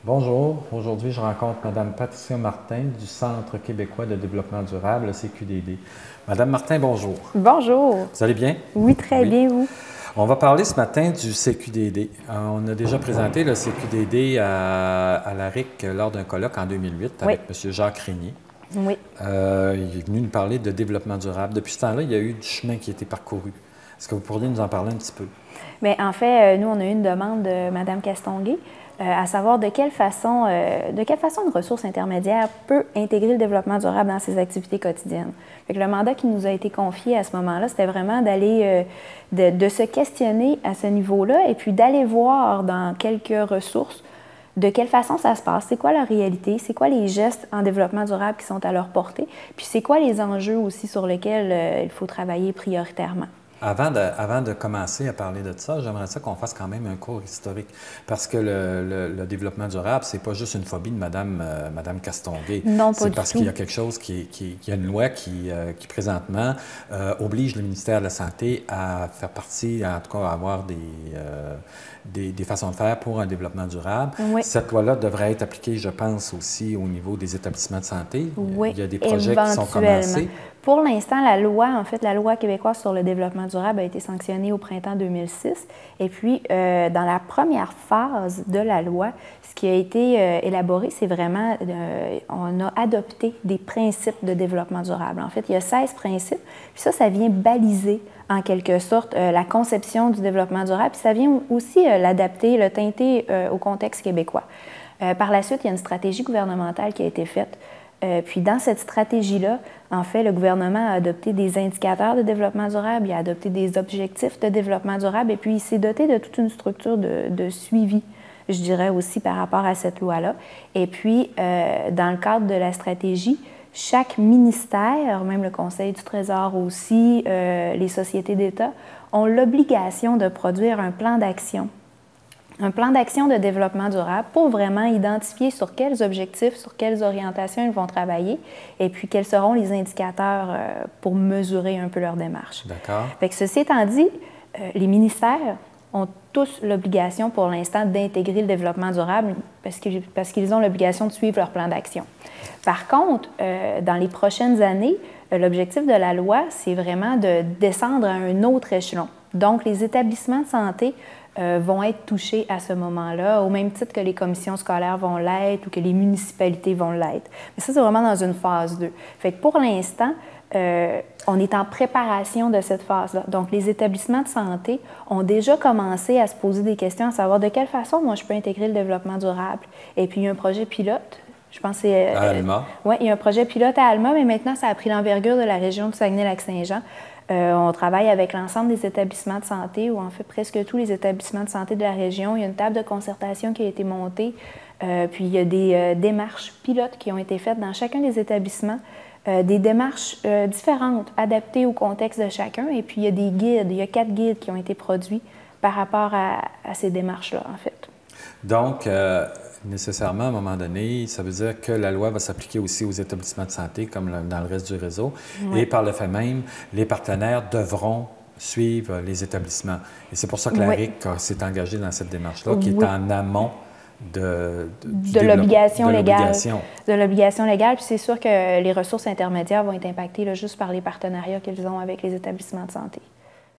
Bonjour, aujourd'hui je rencontre Mme Patricia Martin du Centre québécois de développement durable, le CQDD. Madame Martin, bonjour. Bonjour. Vous allez bien? Oui, très Oui. bien, vous. On va parler ce matin du CQDD. On a déjà présenté le CQDD à la RIC lors d'un colloque en 2008 Oui, avec M. Jacques Régnier. oui. Il est venu nous parler de développement durable. Depuis ce temps-là, il y a eu du chemin qui a été parcouru. Est-ce que vous pourriez nous en parler un petit peu? Bien, en fait, nous, on a eu une demande de Mme Castonguay, à savoir de quelle façon une ressource intermédiaire peut intégrer le développement durable dans ses activités quotidiennes. Fait que le mandat qui nous a été confié à ce moment-là, c'était vraiment d'aller, de se questionner à ce niveau-là et puis d'aller voir dans quelques ressources de quelle façon ça se passe, c'est quoi la réalité, c'est quoi les gestes en développement durable qui sont à leur portée, puis c'est quoi les enjeux aussi sur lesquels il faut travailler prioritairement. Avant de commencer à parler de ça, j'aimerais ça qu'on fasse quand même un cours historique. Parce que le développement durable, c'est pas juste une phobie de Madame Castonguay. Non, pas C'est du parce qu'il tout. y a quelque chose il y a une loi qui présentement, oblige le ministère de la Santé à faire partie, en tout cas à avoir des façons de faire pour un développement durable. Oui. Cette loi-là devrait être appliquée, je pense, aussi au niveau des établissements de santé. Oui, Il y a des projets qui sont éventuellement. commencés. Pour l'instant, la loi, en fait, la loi québécoise sur le développement durable a été sanctionnée au printemps 2006. Et puis, dans la première phase de la loi, ce qui a été élaboré, c'est vraiment, on a adopté des principes de développement durable. En fait, il y a 16 principes. Puis ça vient baliser, en quelque sorte, la conception du développement durable. Puis ça vient aussi l'adapter, le teinter au contexte québécois. Par la suite, il y a une stratégie gouvernementale qui a été faite. Puis dans cette stratégie-là, en fait, le gouvernement a adopté des indicateurs de développement durable, il a adopté des objectifs de développement durable et puis il s'est doté de toute une structure de suivi, je dirais aussi par rapport à cette loi-là. Et puis, dans le cadre de la stratégie, chaque ministère, même le Conseil du Trésor aussi, les sociétés d'État, ont l'obligation de produire un plan d'action de développement durable pour vraiment identifier sur quels objectifs, sur quelles orientations ils vont travailler et puis quels seront les indicateurs pour mesurer un peu leur démarche. D'accord. Fait que ceci étant dit, les ministères ont tous l'obligation pour l'instant d'intégrer le développement durable parce qu'ils ont l'obligation de suivre leur plan d'action. Par contre, dans les prochaines années, l'objectif de la loi, c'est vraiment de descendre à un autre échelon. Donc, les établissements de santé vont être touchés à ce moment-là, au même titre que les commissions scolaires vont l'être ou que les municipalités vont l'être. Mais ça, c'est vraiment dans une phase 2. Fait que pour l'instant, on est en préparation de cette phase-là. Donc, les établissements de santé ont déjà commencé à se poser des questions, à savoir de quelle façon moi je peux intégrer le développement durable. Et puis, il y a un projet pilote. Je pense que c'est... À Alma. Oui, il y a un projet pilote à Alma, mais maintenant, ça a pris l'envergure de la région du Saguenay-Lac-Saint-Jean. On travaille avec l'ensemble des établissements de santé, ou en fait presque tous les établissements de santé de la région. Il y a une table de concertation qui a été montée, puis il y a des démarches pilotes qui ont été faites dans chacun des établissements, des démarches différentes, adaptées au contexte de chacun. Et puis il y a des guides, il y a 4 guides qui ont été produits par rapport à ces démarches-là, en fait. Donc, nécessairement, à un moment donné, ça veut dire que la loi va s'appliquer aussi aux établissements de santé, comme dans le reste du réseau. Oui. Et par le fait même, les partenaires devront suivre les établissements. Et c'est pour ça que la Oui. RIC s'est engagée dans cette démarche-là, qui Oui. est en amont de l'obligation légale. De l'obligation légale. Puis c'est sûr que les ressources intermédiaires vont être impactées là, juste par les partenariats qu'ils ont avec les établissements de santé.